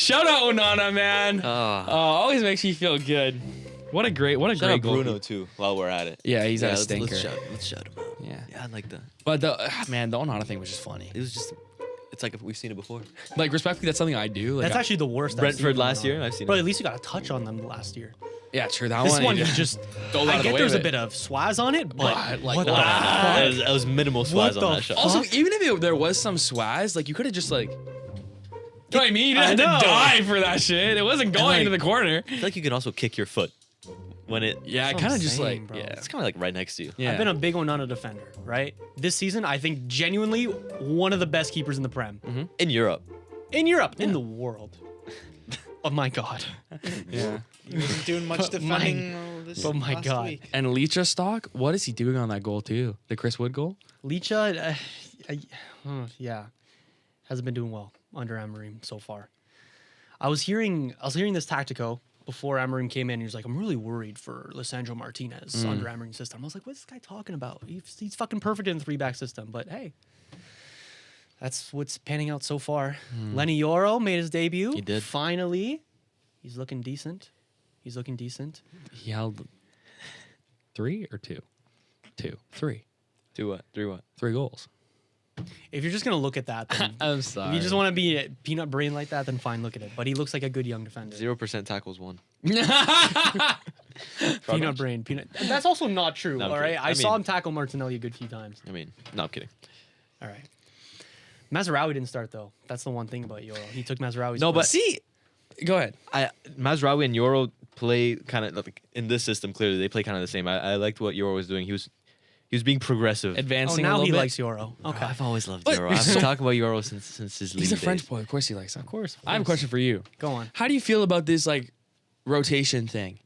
Shout out Onana, man. Always makes me feel good. What a great Shout out goal. Bruno too. While we're at it. Yeah, he's a let's stinker. let's shout him out. Yeah. Yeah, I like that. But the Onana thing was just funny. It was just. It's like we've seen it before. Like, respectfully, that's something I do. Like, That's actually the worst. I've seen Brentford from last Onana. year, I've seen But it. at least you got a touch on them last year. yeah, true. That This one, one, he you just. dove out I of the get way there's of a bit of swaz on it, but What? Like, what the what? fuck? That was minimal What swaz on the that shot. Also, even if there was some swaz, like, you could have just, like... You know what I mean? You I didn't have to know. die for that shit. It wasn't going like- into the corner. I feel like you can also kick your foot when it. Yeah, That's what kind I'm of just saying, like... bro. Yeah. It's kind of like right next to you. Yeah. I've been a big Onana defender, right? This season, I think genuinely one of the best keepers in the Prem. In Europe. In Europe, in the world. Oh my God. Yeah. He wasn't doing much defending this oh my last God. week. And Leacha stock, what is he doing on that goal, too? The Chris Wood goal? Licha, yeah, hasn't been doing well under Amorim so far. I was hearing this Tactico before Amorim came in. He was like, "I'm really worried for Lisandro Martinez under Amorim's system." I was like, "What's this guy talking about? He's fucking perfect in the 3-back system." But hey, that's what's panning out so far. Lenny Yoro made his debut. He did. Finally. He's looking decent. He held 3 or 2? 2. 3. Do what? 3 what? 3 goals. If you're just gonna look at that, then I'm if sorry. you just want to be a peanut brain like that, then fine, look at it. But he looks like a good young defender. 0% tackles won. Peanut brain, peanut. That's also not true. No, I'm all right, kidding. I I saw mean- him tackle Martinelli a good few times. I mean, no, I'm kidding. All right. Mazraoui didn't start though. That's the one thing about Yoro. He took Mazraoui's No, but place. See, go ahead. Mazraoui and Euro play kind of like in this system. Clearly, they play kind of the same. I liked what Euro was doing. He was being progressive. Oh, Advancing a now little he bit. likes Yoro. Okay. I've always loved But- Euro. I've been talking about Euro since his league He's a days. French boy. Of course he likes him. Of course. I have a question for you. Go on. How do you feel about this, like, rotation thing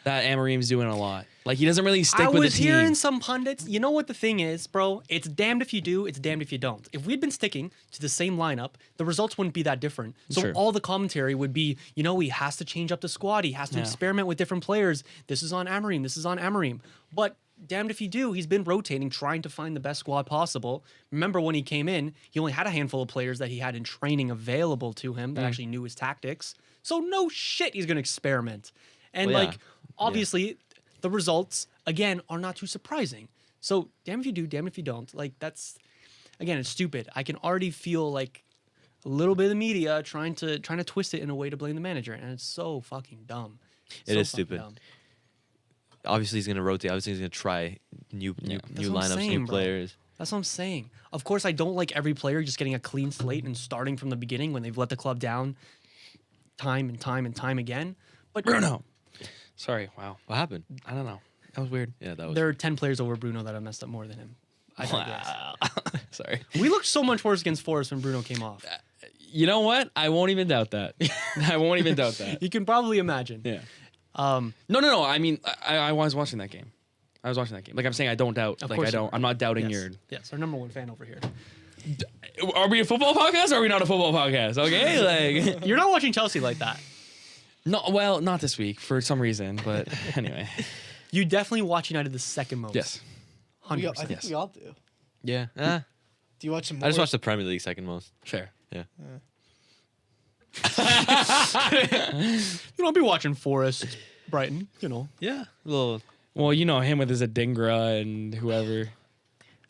that Amorim's doing a lot? Like, he doesn't really stick I with was the team. hearing some pundits. You know what the thing is, bro? It's damned if you do, it's damned if you don't. If we'd been sticking to the same lineup, the results wouldn't be that different. So True. all the commentary would be, he has to change up the squad. He has to Yeah. experiment with different players. This is on Amorim. This is on Amorim. But damned if you do, he's been rotating, trying to find the best squad possible. Remember when he came in, he only had a handful of players that he had in training available to him that actually knew his tactics. So no shit, he's going to experiment. And Well, yeah. like, obviously, the results again are not too surprising. So damn if you do, damn if you don't. Like that's again, it's stupid. I can already feel like a little bit of the media trying to twist it in a way to blame the manager, and it's so fucking dumb. It So is fucking stupid. dumb. Obviously, he's gonna rotate. Obviously, he's gonna try new That's lineups, what I'm saying, new bro. players. That's what I'm saying. Of course, I don't like every player just getting a clean slate and starting from the beginning when they've let the club down time and time and time again. But Bruno. Sorry. Wow. What happened? I don't know. That was weird. Yeah, that was. there are 10 players over Bruno that have messed up more than him. I digress. Sorry. We looked so much worse against Forest when Bruno came off. You know what? I won't even doubt that. I won't even doubt that. You can probably imagine. Yeah. Um, No. I mean, I was watching that game. Like, I'm saying I don't doubt. Of Like, course I you don't. are. I'm not doubting yes, our number one fan over here. Are we a football podcast or are we not a football podcast? Okay. Like, You're not watching Chelsea like that. no, well, not this week for some reason, but anyway. You definitely watch United the second most. Yes. 100%. I think Yes. we all do. Yeah. Do you watch them? I just watched the Premier League second most. Sure. Yeah. You don't be watching Forest, Brighton, Yeah. Little. Well, you know him with his Adingra and whoever.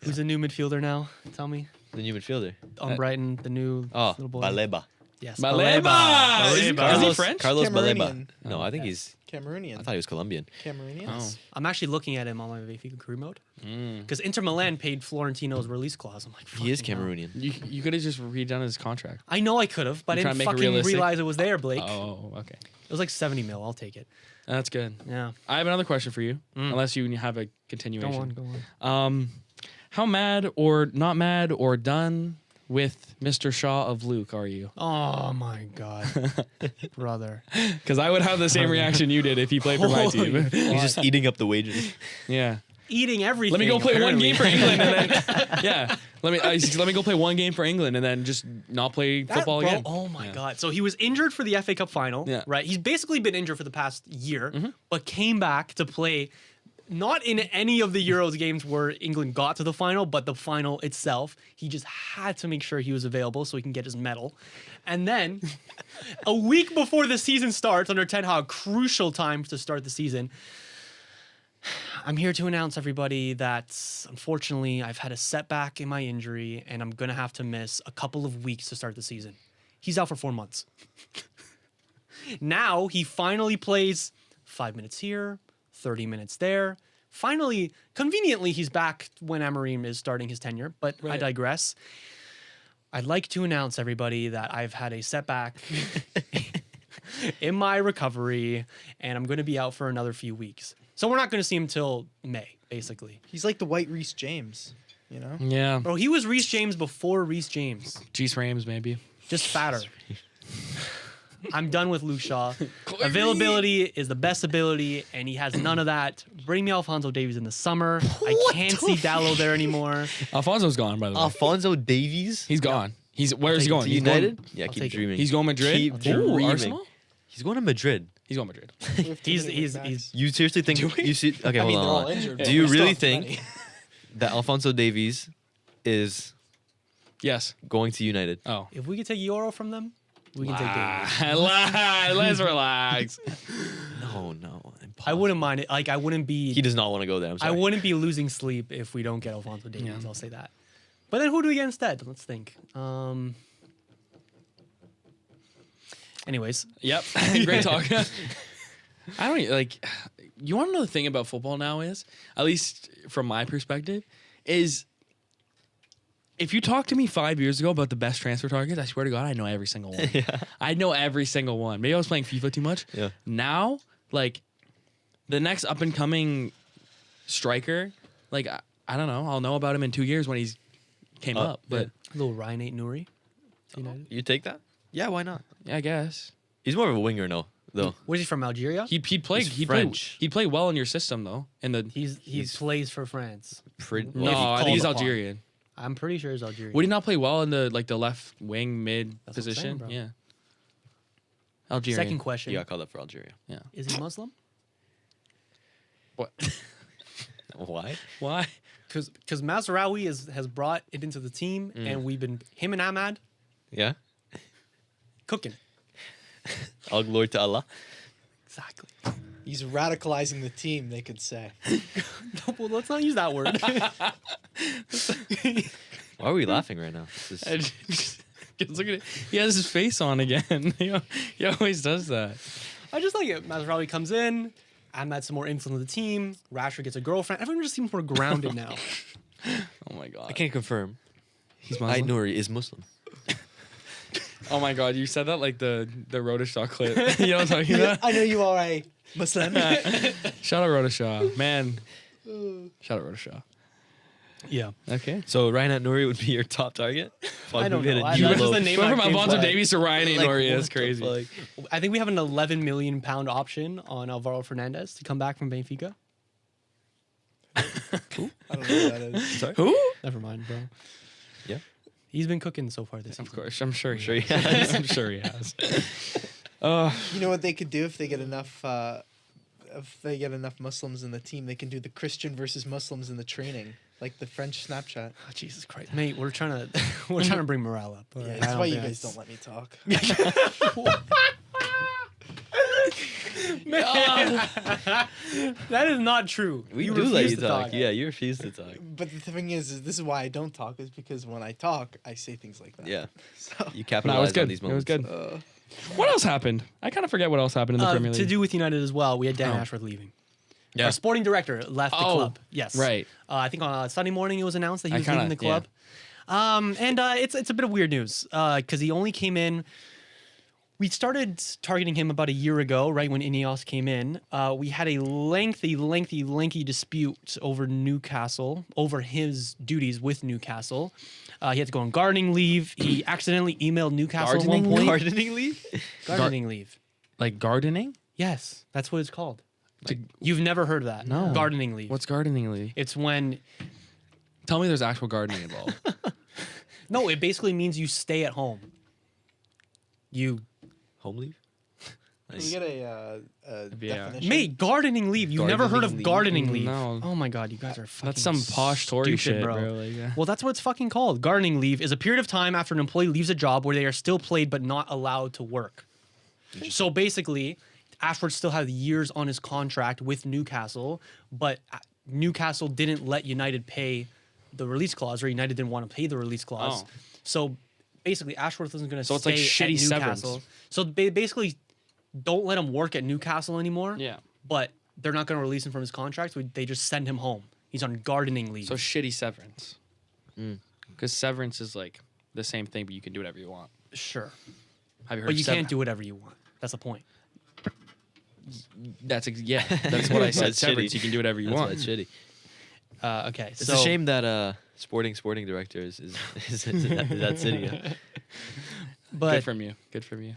Who's the new midfielder now? Tell me. The new midfielder. On Brighton, the new Oh, little boy. Baleba. Yes. Baleba! Is he Baleba. French? Carlos Baleba. Cameroonian. No, I think he's. Cameroonian. I thought he was Colombian. Cameroonian. Oh. I'm actually looking at him on my Benfica career mode. Mm. Because Inter Milan paid Florentino's release clause. I'm like, He is fucking hell. Cameroonian. You could have just redone his contract. I know I could have, but I You're trying didn't to make it fucking realistic? realize it was there, Blake. Oh, okay. It was like 70 mil. I'll take it. That's good. Yeah. I have another question for you, unless you have a continuation. Go on. How mad or not mad or done with Mr. Shaw of Luke are you? Oh my God. Brother. Because I would have the same reaction you did if he played for my Holy team. He's just eating up the wages. Yeah. Eating everything. Let me go play one apparently. game for England and then yeah. Let me go play one game for England and then just not play That, football bro, again. Oh my Yeah. God. So he was injured for the FA Cup final, Yeah. right? He's basically been injured for the past year, but came back to play not in any of the Euros games where England got to the final, but the final itself. He just had to make sure he was available so he can get his medal. And then a week before the season starts, under Ten Hag, crucial time to start the season, I'm here to announce, everybody, that unfortunately I've had a setback in my injury and I'm going to have to miss a couple of weeks to start the season. He's out for 4 months. Now he finally plays 5 minutes here, 30 minutes there. Finally, conveniently, he's back when Amorim is starting his tenure, but I Right. digress. I'd like to announce, everybody, that I've had a setback in my recovery and I'm going to be out for another few weeks. So we're not going to see him till May, basically. He's like the white Reese James, you know? Yeah. Bro, he was Reese James before Reese James. Cheese frames, maybe. Just fatter. I'm done with Luke Shaw. Availability is the best ability, and he has none of that. Bring me Alphonso Davies in the summer. I can't see Dallo there anymore. Alfonso's gone, by the way. Alfonso Davies. He's gone. Where's he going? To He's United. Going, Yeah, I'll keep take it. dreaming. he's going Madrid. Keep Ooh, dreaming. Arsenal. He's going to Madrid. He's going Madrid. We have too He's many he's wing he's backs. You seriously think you see? Okay, I hold mean, they're all on. injured. Do but you we still really have too think many. that Alfonso Davies is Yes. going to United? Oh. if we could take Euro from them, we can take Davies. Let's relax. No, impossible. I wouldn't mind it. Like I wouldn't He be does not want to go there. I'm I sorry. wouldn't be losing sleep if we don't get Alphonso Davies. Yeah. I'll say that. But then who do we get instead? Let's think. Anyways, Yep. Great talk. I don't like. You want to know the thing about football now is, at least from my perspective, is if you talked to me 5 years ago about the best transfer targets, I swear to God, I know every single one. I know every single one. Maybe I was playing FIFA too much. Yeah. Now, like, the next up and coming striker, like I don't know. I'll know about him in 2 years when he's came up. But little Ryan Ait Nouri. United. You take that? Yeah, why not? yeah, I guess He's more of a winger, no, though. Where's he from? Algeria? he'd play. He's He'd French. play well in your system though. In the He plays for France. Pretty. no, If he I think he's called upon. Algerian. I'm pretty sure he's Algerian. Would he not play well in the left wing mid That's what I'm saying, position? bro. Yeah. Algerian. Second question: He got called up for Algeria. is he Muslim? What? Why? Why? Because Mazraoui has brought it into the team, and we've been him and Ahmad Yeah. cooking. All glory to Allah. Exactly. He's radicalizing the team, they could say. No, well, let's not use that word. Why are we laughing right now? This I is- just look at it. He has his face on again. He always does that. I just like it. Mazraoui comes in. Ahmad's some more influence on the team. Rashford gets a girlfriend. Everyone just seems more grounded now. Oh my god. I can't confirm. He's Ait Muslim. Nouri is Muslim. Oh my god, you said that like the Rhoda Shaw clip. You know what I'm talking about? I know you are a Muslim. Shout out Rhoda Shaw. Man. Shout out Rhoda Shaw. Yeah. Okay. So Ryan Nouri would be your top target? I don't know. You That's just low- the name From I came Alfonso to. Davies to Ryan Like, Ainori what is the crazy. fuck? I think we have an 11 million pound option on Alvaro Fernandez to come back from Benfica. I don't know what that is. Sorry? Who? Never mind, bro. Yeah. He's been cooking so far this season. Of course, I'm sure. Sure he has. I'm sure he has. You know what they could do if they get enough Muslims in the team? They can do the Christian versus Muslims in the training, like the French Snapchat. Oh, Jesus Christ, mate, we're trying to bring morale up. all Yeah, right? that's I why you think guys that's- don't let me talk. That is not true. We You do let refuse you to talk. Yeah, you refuse to talk. But the thing is this is why I don't talk, is because when I talk, I say things like that. Yeah. So, You No, capitalize it was on good. these It was moments. good. What else happened? I kind of forget what else happened in the Premier League. To do with United as well, we had Dan Oh. Ashworth leaving. Yeah. Our sporting director left the Oh, club. Yes. right. I think on Sunday morning it was announced that he I was kinda- leaving the club. And it's a bit of weird news because he only came in. We started targeting him about a year ago, right when Ineos came in. We had a lengthy dispute over Newcastle, over his duties with Newcastle. He had to go on gardening leave. He accidentally emailed Newcastle at one point. Gardening leave? Gardening leave. Like gardening? Yes, that's what it's called. You've never heard of that? No. Gardening leave. What's gardening leave? It's when Tell me there's actual gardening involved. no, it basically means you stay at home. You Home leave? Can we get a Yeah. definition? Mate, gardening leave. You've never heard of Gardening gardening leave? No. Oh my god, you guys are fucking That's some posh Tory stupid, shit, bro. Like, yeah. Well, that's what it's fucking called. Gardening leave is a period of time after an employee leaves a job where they are still paid but not allowed to work. So basically, Ashford still had years on his contract with Newcastle, but Newcastle didn't let United pay the release clause, or United didn't want to pay the release clause. Oh. So basically, Ashworth isn't going to So stay it's like at shitty Newcastle. severance. So basically, don't let him work at Newcastle anymore. Yeah. But they're not going to release him from his contract. So they just send him home. He's on gardening leave. So shitty severance. Because severance is like the same thing, but you can do whatever you want. sure, Have you heard? but of you can't do whatever you want. That's the point. That's that's what I said. That's Severance. shitty. You can do whatever you That's want. why it's shitty. Okay, It's so a shame that sporting director is that city. Yeah. but Good from you. Good from you.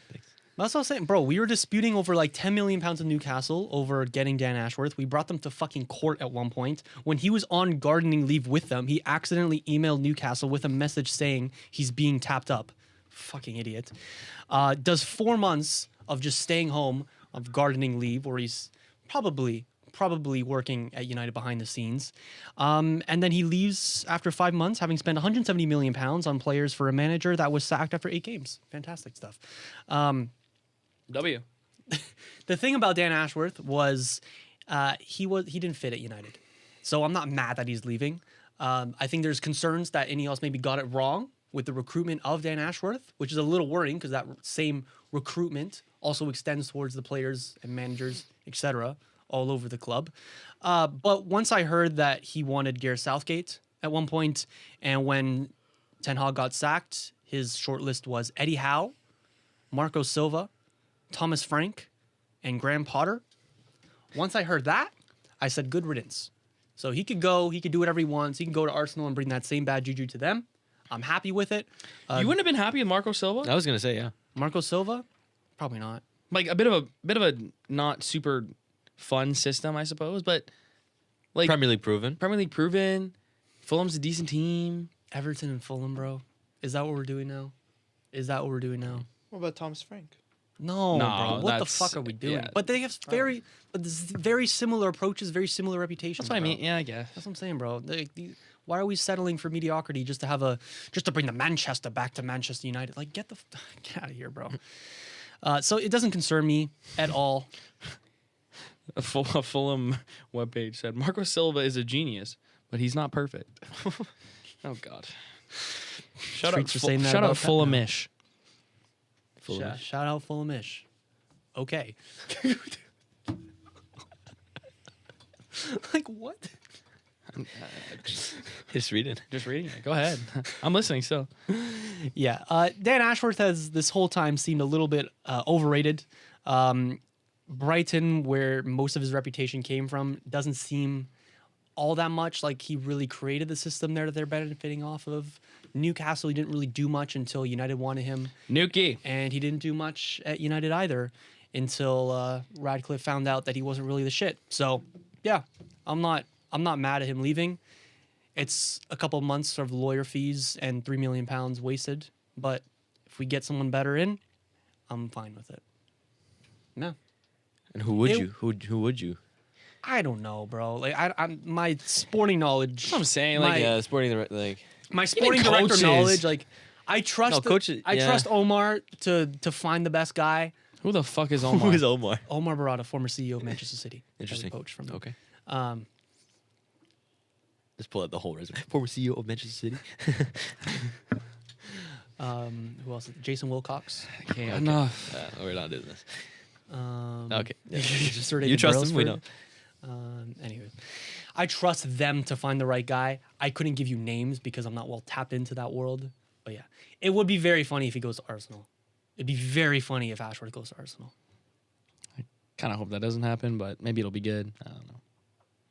that's what I was saying, bro. We were disputing over like 10 million pounds of Newcastle over getting Dan Ashworth. We brought them to fucking court at one point. When he was on gardening leave with them, he accidentally emailed Newcastle with a message saying he's being tapped up. Fucking idiot. Does 4 months of just staying home of gardening leave, where he's probably working at United behind the scenes. And then he leaves after 5 months, having spent 170 million pounds on players for a manager that was sacked after 8 games. Fantastic stuff. W. The thing about Dan Ashworth was he didn't fit at United. So I'm not mad that he's leaving. I think there's concerns that Ineos maybe got it wrong with the recruitment of Dan Ashworth, which is a little worrying because that same recruitment also extends towards the players and managers, etc., all over the club. But once I heard that he wanted Gareth Southgate at one point, and when Ten Hag got sacked, his shortlist was Eddie Howe, Marco Silva, Thomas Frank, and Graham Potter. Once I heard that, I said, good riddance. So he could go, he could do whatever he wants. He can go to Arsenal and bring that same bad juju to them. I'm happy with it. You wouldn't have been happy with Marco Silva? I was gonna say yeah. Marco Silva? Probably not. Like a bit of a not super fun system, I suppose, but like Premier League proven. Premier League proven. Fulham's a decent team. Everton and Fulham, bro. Is that what we're doing now? Is that what we're doing now? What about Thomas Frank? No, No, bro. What the that's- fuck are we doing? yeah. But they have very similar approaches, very similar reputations. That's what I bro. mean. Yeah, I guess. That's what I'm saying, bro. Why are we settling for mediocrity just to bring the Manchester back to Manchester United? Like, get out of here, bro. So it doesn't concern me at all. A Fulham webpage said Marco Silva is a genius, but he's not perfect. Oh God. Shout Streets are saying that shout out about that Fulhamish. Shout out Fulhamish. Okay. Like what? Just reading. Just reading it. Go ahead. I'm listening still. Yeah. Dan Ashworth has this whole time seemed a little bit overrated. Brighton, where most of his reputation came from, doesn't seem all that much like he really created the system there that they're benefiting off of. Newcastle, he didn't really do much until United wanted him, Nuki. and he didn't do much at United either until Radcliffe found out that he wasn't really the shit. So, yeah, I'm not mad at him leaving. It's a couple months of lawyer fees and £3 million wasted, but if we get someone better in, I'm fine with it. No. And who would It- you? Who would you? I don't know, bro. Like I'm my sporting knowledge. That's what I'm saying. My- Like, Yeah, sporting the like. My sporting director coaches. knowledge, like I trust. No, coaches- I yeah. trust Omar to find the best guy. who the fuck is Omar? Who is Omar? Omar Barada, former CEO of Manchester City. Interesting. Coach from them. Okay. Um, Just pull out the whole resume. Former CEO of Manchester City. who else? Jason Wilcox. Okay, enough. We're not doing this. Okay. Okay. Yeah. You trust him? We know. Anyway, I trust them to find the right guy. I couldn't give you names because I'm not well tapped into that world. But yeah, it would be very funny if he goes to Arsenal. It'd be very funny if Ashworth goes to Arsenal. Kind of hope that doesn't happen, but maybe it'll be good. I don't know.